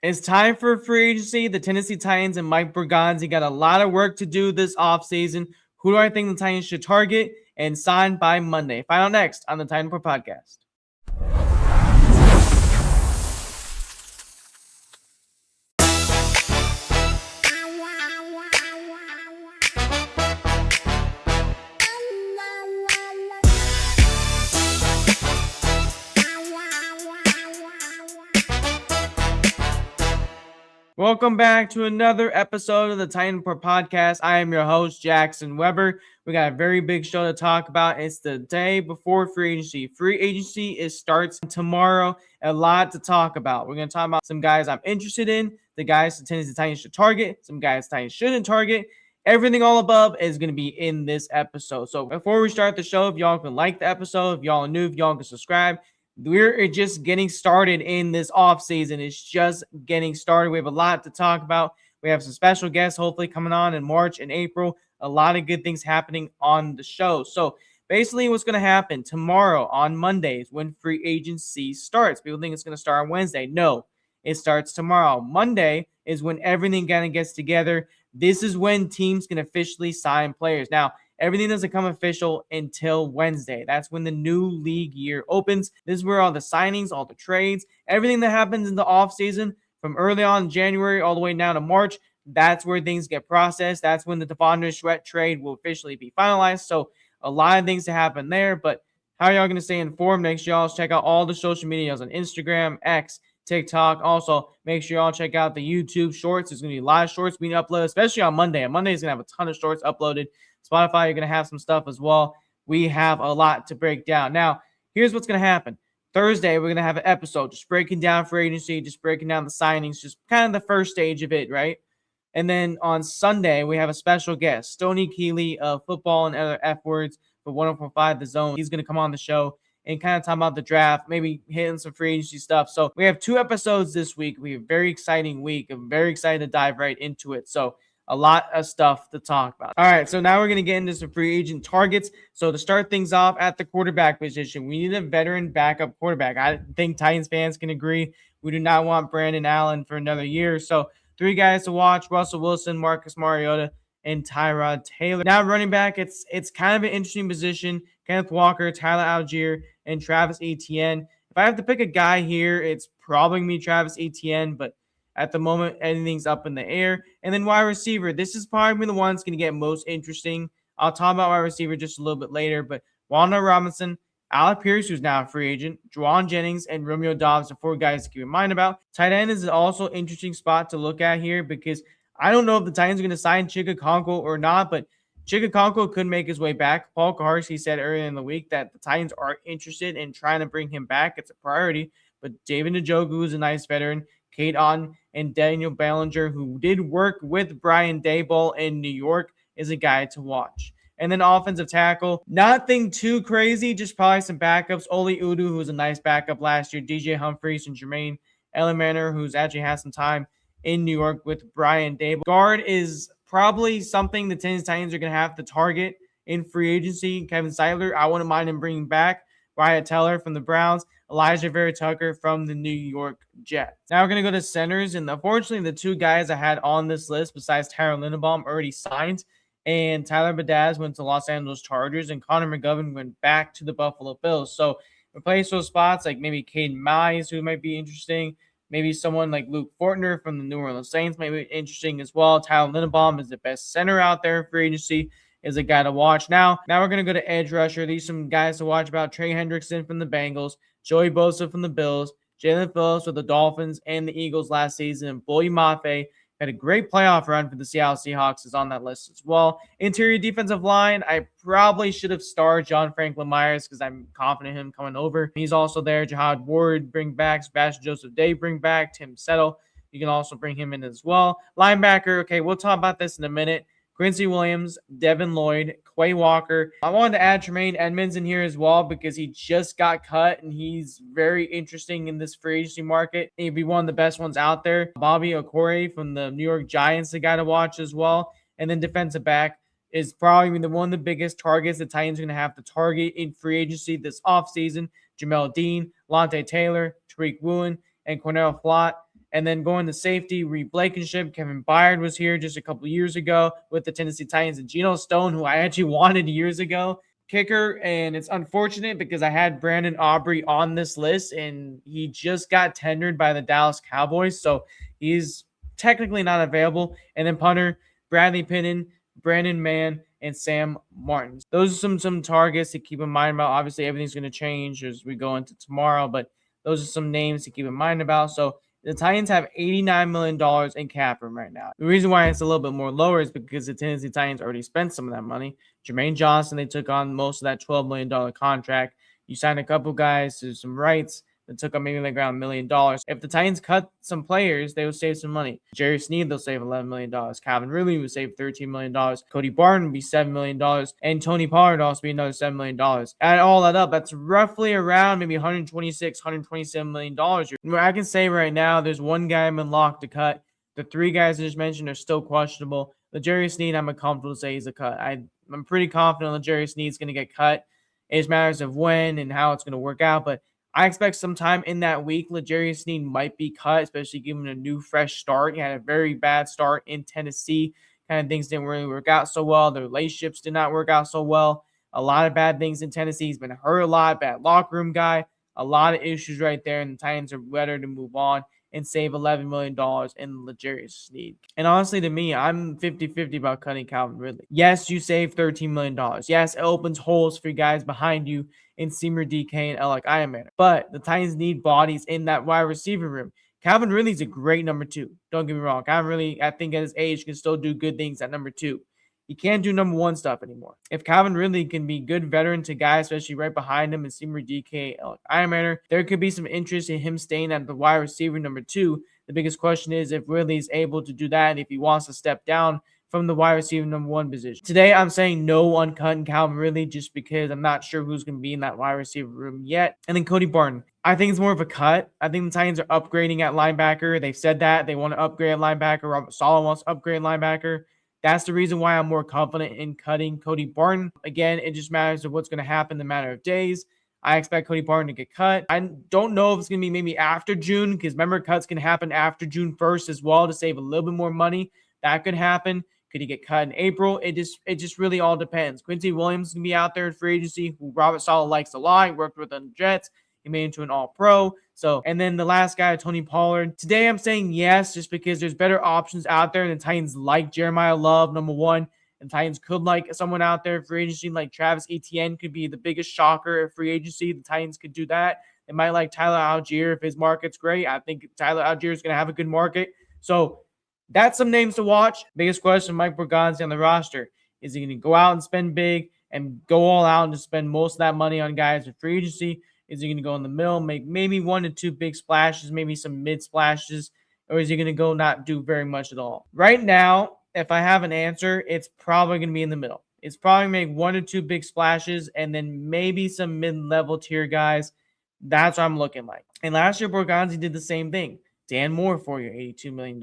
It's time for free agency. The Tennessee Titans and Mike Bergonzi got a lot of work to do this offseason. Who do I think the Titans should target and sign by Monday? Find out next on the Titan Report podcast. Welcome back to another episode of the Titan Report podcast. I am your host, Jackson Weber. We got a very big show to talk about. It's the day before free agency. Free agency starts tomorrow. A lot to talk about. We're going to talk about some guys I'm interested in, the guys the Tennessee Titans should target, some guys the Titans shouldn't target. Everything all above is going to be in this episode. So before we start the show, if y'all can like the episode, if y'all are new, if y'all can subscribe. We're just getting started in this off season. It's just getting started. We have a lot to talk about. We have some special guests hopefully coming on in March and April. A lot of good things happening on the show. So basically what's going to happen tomorrow on Mondays when free agency starts. People think it's going to start on Wednesday. No, it starts tomorrow. Monday is when everything kind of gets together. This is when teams can officially sign players. Now, everything doesn't come official until Wednesday. That's when the new league year opens. This is where all the signings, all the trades, everything that happens in the offseason from early on in January all the way down to March, that's where things get processed. That's when the Devondre Sweat trade will officially be finalized. So a lot of things to happen there. But how are y'all going to stay informed? Make sure y'all check out all the social medias on Instagram, X, TikTok. Also, make sure y'all check out the YouTube shorts. There's going to be a lot of shorts being uploaded, especially on Monday. On Monday is going to have a ton of shorts uploaded. Spotify, you're going to have some stuff as well. We have a lot to break down. Now, here's what's going to happen. Thursday, we're going to have an episode just breaking down free agency, just breaking down the signings, just kind of the first stage of it, right? And then on Sunday, we have a special guest, Stoney Keeley of Football and Other F Words for 104.5 The Zone. He's going to come on the show and kind of talk about the draft, maybe hitting some free agency stuff. So we have 2 episodes this week. We have a very exciting week. I'm very excited to dive right into it. So a lot of stuff to talk about. All right, so now we're going to get into some free agent targets. So to start things off at the quarterback position, we need a veteran backup quarterback. I think Titans fans can agree. We do not want Brandon Allen for another year. So 3 guys to watch: Russell Wilson, Marcus Mariota, and Tyrod Taylor. Now running back, it's kind of an interesting position. Kenneth Walker, Tyler Algier, and Travis Etienne. If I have to pick a guy here, it's probably me, Travis Etienne, but at the moment, anything's up in the air. And then wide receiver. This is probably the one that's going to get most interesting. I'll talk about wide receiver just a little bit later. But Wan'Dale Robinson, Alec Pierce, who's now a free agent, Juwan Jennings, and Romeo Dobbs are 4 guys to keep in mind about. Tight end is also an interesting spot to look at here because I don't know if the Titans are going to sign Chigakonko or not, but Chigakonko could make his way back. Paul Kaharski said earlier in the week that the Titans are interested in trying to bring him back. It's a priority. But David Njoku is a nice veteran. Kate Otten and Daniel Bellinger, who did work with Brian Daboll in New York, is a guy to watch. And then offensive tackle, nothing too crazy, just probably some backups. Oli Udu, who was a nice backup last year. DJ Humphries and Jermaine Ellimanor, who's actually had some time in New York with Brian Daboll. Guard is probably something the Tennessee Titans are going to have to target in free agency. Kevin Seidler, I wouldn't mind him bringing back. Wyatt Teller from the Browns, Elijah Vera Tucker from the New York Jets. Now we're going to go to centers, and unfortunately the 2 guys I had on this list besides Tyler Linderbaum already signed, and Tyler Badaz went to Los Angeles Chargers, and Connor McGovern went back to the Buffalo Bills. So replace those spots like maybe Caden Mize, who might be interesting, maybe someone like Luke Fortner from the New Orleans Saints might be interesting as well. Tyler Linderbaum is the best center out there in free agency, is a guy to watch. Now we're going to go to edge rusher. These are some guys to watch about: Trey Hendrickson from the Bengals, Joey Bosa from the Bills, Jalen Phillips with the Dolphins and the Eagles last season, and Boye Mafe had a great playoff run for the Seattle Seahawks, is on that list as well. Interior defensive line, I probably should have starred John Franklin Myers because I'm confident in him coming over. He's also there. Jihad Ward, bring back. Sebastian Joseph Day, bring back. Tim Settle, you can also bring him in as well. Linebacker, okay, we'll talk about this in a minute. Quincy Williams, Devin Lloyd, Quay Walker. I wanted to add Tremaine Edmonds in here as well because he just got cut and he's very interesting in this free agency market. He'd be one of the best ones out there. Bobby Okorie from the New York Giants, the guy to watch as well. And then defensive back is probably one of the biggest targets the Titans are going to have to target in free agency this offseason. Jamel Dean, Lante Taylor, Tariq Woolen, and Cornell Flott. And then going to safety, Reed Blankenship, Kevin Byard was here just a couple years ago with the Tennessee Titans, and Geno Stone, who I actually wanted years ago. Kicker, and it's unfortunate because I had Brandon Aubrey on this list, and he just got tendered by the Dallas Cowboys, so he's technically not available. And then punter, Bradley Pinnon, Brandon Mann, and Sam Martin. Those are some targets to keep in mind about. Obviously, everything's going to change as we go into tomorrow, but those are some names to keep in mind about. So the Titans have $89 million in cap room right now. The reason why it's a little bit more lower is because the Tennessee Titans already spent some of that money. Jermaine Johnson, they took on most of that $12 million contract. You signed a couple guys to some rights that took up maybe like around $1 million. If the Titans cut some players, they would save some money. Jerry Sneed, they'll save $11 million. Calvin Ridley would save $13 million. Cody Barton would be $7 million. And Tony Pollard would also be another $7 million. Add all that up, that's roughly around maybe $126, $127 million. I can say right now, there's one guy I'm in lock to cut. The three guys I just mentioned are still questionable. The Jerry Sneed, I'm comfortable to say he's a cut. I'm pretty confident that Jerry Sneed's going to get cut. It just matters of when and how it's going to work out. But I expect sometime in that week, L'Jarius Sneed might be cut, especially given a new, fresh start. He had a very bad start in Tennessee. Kind of things didn't really work out so well. The relationships did not work out so well. A lot of bad things in Tennessee. He's been hurt a lot, bad locker room guy. A lot of issues right there, and the Titans are better to move on and save $11 million in L'Jarius Sneed. And honestly, to me, I'm 50-50 about cutting Calvin Ridley. Yes, you save $13 million. Yes, it opens holes for guys behind you in Seymour DK and Alec Ironman. But the Titans need bodies in that wide receiver room. Calvin Ridley's a great number 2. Don't get me wrong. Calvin Ridley, I think at his age, can still do good things at number 2. He can't do number 1 stuff anymore. If Calvin Ridley can be good veteran to guys, especially right behind him and Seymour DK, Iron Man, there could be some interest in him staying at the wide receiver number 2. The biggest question is if Ridley's able to do that and if he wants to step down from the wide receiver number 1 position. Today, I'm saying no on cutting Calvin Ridley just because I'm not sure who's going to be in that wide receiver room yet. And then Cody Barton. I think it's more of a cut. I think the Titans are upgrading at linebacker. They've said that. They want to upgrade at linebacker. Robert Saleh wants to upgrade linebacker. That's the reason why I'm more confident in cutting Cody Barton. Again, it just matters of what's going to happen in a matter of days. I expect Cody Barton to get cut. I don't know if it's going to be maybe after June, because remember, cuts can happen after June 1st as well to save a little bit more money. That could happen. Could he get cut in April? It just really all depends. Quincy Williams is going to be out there in free agency, who Robert Saleh likes a lot. He worked with the Jets. He made into an all-pro. So, and then the last guy, Tony Pollard. Today, I'm saying yes, just because there's better options out there. And the Titans like Jeremiah Love, number 1. And Titans could like someone out there in free agency, like Travis Etienne could be the biggest shocker at free agency. The Titans could do that. They might like Tyler Algier if his market's great. I think Tyler Algier is going to have a good market. So that's some names to watch. Biggest question, Mike Borgonzi on the roster. Is he going to go out and spend big and go all out and just spend most of that money on guys in free agency? Is he going to go in the middle, make maybe 1 to 2 big splashes, maybe some mid splashes, or is he going to go not do very much at all? Right now, if I have an answer, it's probably going to be in the middle. It's probably make 1 or 2 big splashes and then maybe some mid-level tier guys. That's what I'm looking like. And last year, Borgonzi did the same thing. Dan Moore, 4 year, $82 million.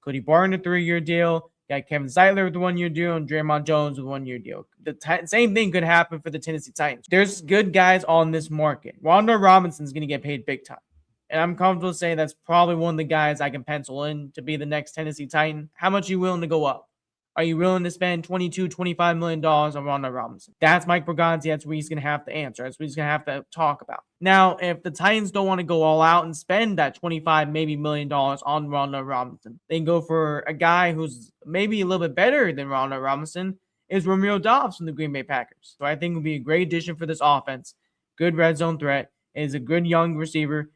Cody Barton, a 3-year deal. Got Kevin Zeitler with the 1-year deal and Draymond Jones with a 1-year deal. The same thing could happen for the Tennessee Titans. There's good guys on this market. Wan'Dale Robinson is going to get paid big time. And I'm comfortable saying that's probably one of the guys I can pencil in to be the next Tennessee Titan. How much are you willing to go up? Are you willing to spend $25 million on Wan'Dale Robinson? That's Mike Borgonzi. That's what he's going to have to answer. That's what he's going to have to talk about. Now, if the Titans don't want to go all out and spend that $25 maybe million on Wan'Dale Robinson, they can go for a guy who's maybe a little bit better than Wan'Dale Robinson, is Romeo Doubs from the Green Bay Packers. So I think it would be a great addition for this offense. Good red zone threat. Is a good young receiver.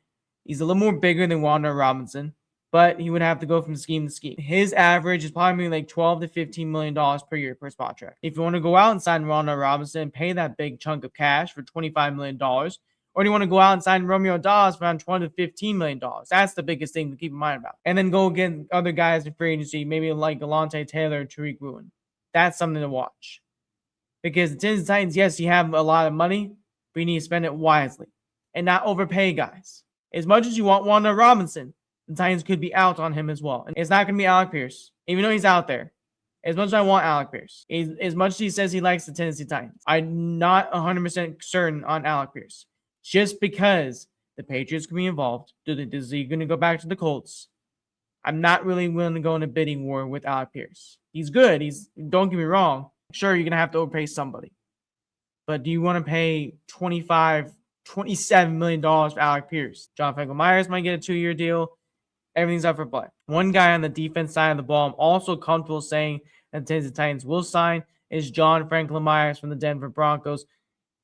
He's a little more bigger than Wan'Dale Robinson, but he would have to go from scheme to scheme. His average is probably like $12 to $15 million per year per spot track. If you want to go out and sign Wan'Dale Robinson, pay that big chunk of cash for $25 million, or do you want to go out and sign Romeo Doubs for around $20 to $15 million? That's the biggest thing to keep in mind about. And then go get other guys in free agency, maybe like Galante Taylor or Tariq Woolen. That's something to watch. Because the Tennessee Titans, yes, you have a lot of money, but you need to spend it wisely and not overpay guys. As much as you want Wan'Dale Robinson, the Titans could be out on him as well. And it's not going to be Alec Pierce, even though he's out there. As much as I want Alec Pierce, as much as he says he likes the Tennessee Titans, I'm not 100% certain on Alec Pierce. Just because the Patriots can be involved. Is he going to go back to the Colts? I'm not really willing to go in a bidding war with Alec Pierce. He's good. Don't get me wrong. Sure, you're gonna have to overpay somebody. But do you want to pay $27 million for Alec Pierce? John Franklin Myers might get a 2-year deal. Everything's up for play. One guy on the defense side of the ball I'm also comfortable saying that the Tennessee Titans will sign is John Franklin Myers from the Denver Broncos.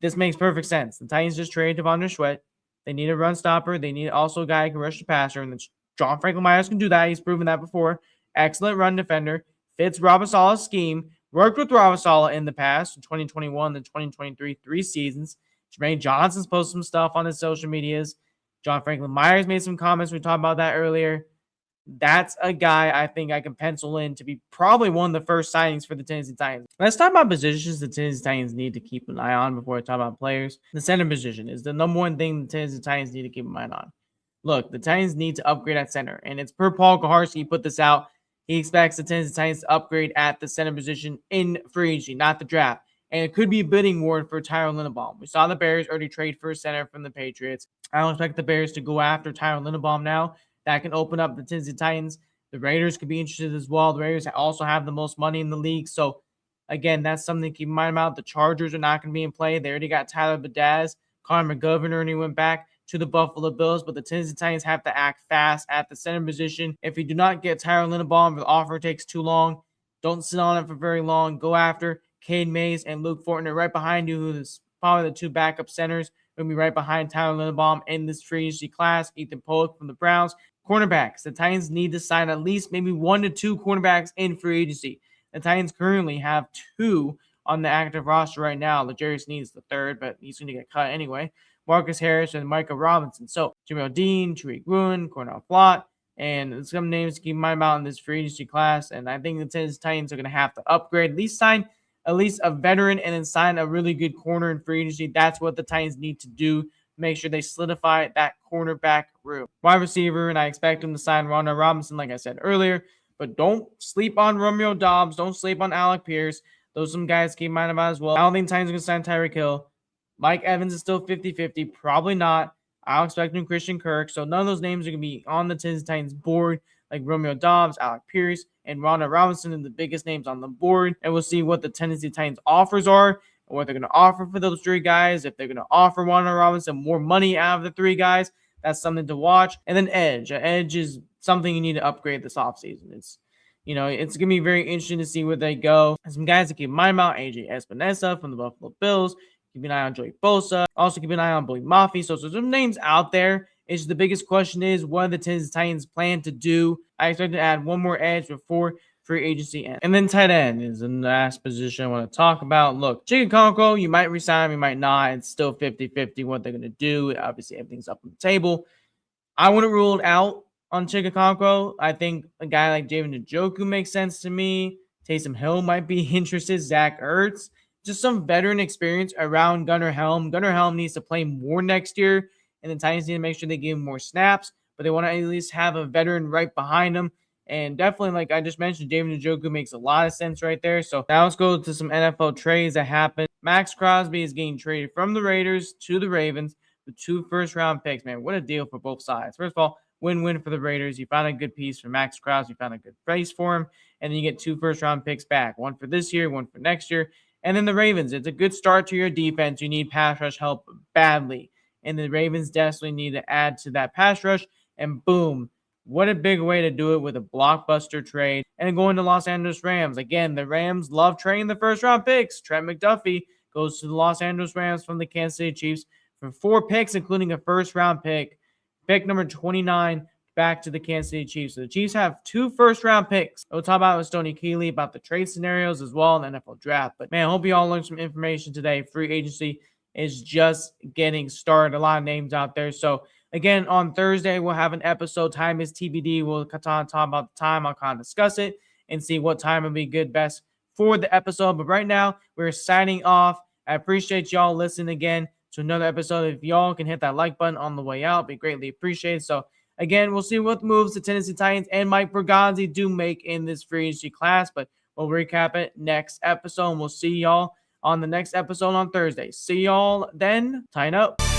This makes perfect sense. The Titans just traded Devondre Sweat. They need a run stopper. They need also a guy who can rush the passer, and John Franklin Myers can do that. He's proven that before. Excellent run defender. Fits Robert Saleh's scheme. Worked with Robert Saleh in the past, in 2021 and 2023, 3 seasons. Jermaine Johnson's posted some stuff on his social medias. John Franklin Myers made some comments. We talked about that earlier. That's a guy I think I can pencil in to be probably one of the first signings for the Tennessee Titans. Let's talk about positions the Tennessee Titans need to keep an eye on before I talk about players. The center position is the number one thing the Tennessee Titans need to keep an eye on. Look, the Titans need to upgrade at center, and it's per Paul Kaharski. He put this out. He expects the Tennessee Titans to upgrade at the center position in free agency, not the draft. And it could be a bidding war for Tyler Linderbaum. We saw the Bears already trade for a center from the Patriots. I don't expect the Bears to go after Tyler Linderbaum now. That can open up the Tennessee Titans. The Raiders could be interested as well. The Raiders also have the most money in the league. So, again, that's something to keep in mind about. The Chargers are not going to be in play. They already got Tyler Badaz. Connor McGovern already went back to the Buffalo Bills. But the Tennessee Titans have to act fast at the center position. If you do not get Tyler Linderbaum, if the offer takes too long, don't sit on it for very long. Go after Cade Mays and Luke Fortner right behind you, who is probably the 2 backup centers. Going to be right behind Tyler Linderbaum in this free agency class. Ethan Pollock from the Browns. Cornerbacks. The Titans need to sign at least maybe 1 to 2 cornerbacks in free agency. The Titans currently have 2 on the active roster right now. L'Jarius Sneed's the 3rd, but he's going to get cut anyway. Marcus Harris and Micah Robinson. So, Jamel Dean, Tariq Gruen, Cornell Flott, and some names to keep in mind about in this free agency class. And I think the Tennessee Titans are going to have to upgrade, at least sign at least a veteran and then sign a really good corner in free agency. That's what the Titans need to do. Make sure they solidify that cornerback room. Wide receiver, and I expect them to sign Wan'Dale Robinson, like I said earlier. But don't sleep on Romeo Doubs. Don't sleep on Alec Pierce. Those are some guys to keep in mind about as well. I don't think the Titans are going to sign Tyreek Hill. Mike Evans is still 50-50. Probably not. I'll expect him Christian Kirk. So none of those names are going to be on the Tennessee Titans board, like Romeo Doubs, Alec Pierce, and Wan'Dale Robinson are the biggest names on the board. And we'll see what the Tennessee Titans offers are, what they're going to offer for those 3 guys. If they're going to offer Wan'Dale Robinson more money out of the 3 guys, that's something to watch. And then edge. Edge is something you need to upgrade this offseason. It's going to be very interesting to see where they go. And some guys to keep in mind about: AJ Espinosa from the Buffalo Bills. Keep an eye on Joey Bosa. Also keep an eye on Billy Mafia. So some names out there. It's the biggest question is, what do the Tennessee Titans plan to do? I expect to add 1 more edge before free agency ends. And then tight end is the last position I want to talk about. Look, Chig Okonkwo, you might resign, you might not. It's still 50-50 what they're going to do. Obviously, everything's up on the table. I wouldn't rule it out on Chig Okonkwo. I think a guy like David Njoku makes sense to me. Taysom Hill might be interested. Zach Ertz. Just some veteran experience around Gunnar Helm. Gunnar Helm needs to play more next year, and the Titans need to make sure they give him more snaps, but they want to at least have a veteran right behind him. And definitely, like I just mentioned, David Njoku makes a lot of sense right there. So now let's go to some NFL trades that happened. Max Crosby is getting traded from the Raiders to the Ravens with 2 first-round picks. Man, what a deal for both sides. First of all, win-win for the Raiders. You found a good piece for Max Crosby. You found a good price for him. And then you get 2 first-round picks back. 1 for this year, 1 for next year. And then the Ravens, it's a good start to your defense. You need pass rush help badly. And the Ravens definitely need to add to that pass rush. And boom, what a big way to do it with a blockbuster trade. And going to Los Angeles Rams. Again, the Rams love trading the first-round picks. Trent McDuffie goes to the Los Angeles Rams from the Kansas City Chiefs for 4 picks, including a first-round pick. Pick number 29 back to the Kansas City Chiefs. So the Chiefs have 2 first-round picks. We'll talk about with Stoney Keeley about the trade scenarios as well in the NFL draft. But, man, I hope you all learned some information today. Free agency is just getting started. A lot of names out there. So, again, on Thursday, we'll have an episode. Time is TBD. We'll talk about the time. I'll kind of discuss it and see what time will be good best for the episode. But right now, we're signing off. I appreciate y'all listening again to another episode. If y'all can hit that like button on the way out, be greatly appreciated. So, again, we'll see what moves the Tennessee Titans and Mike Bergonzi do make in this free agency class, but we'll recap it next episode, and we'll see y'all on the next episode on Thursday. See y'all then. Tighten up.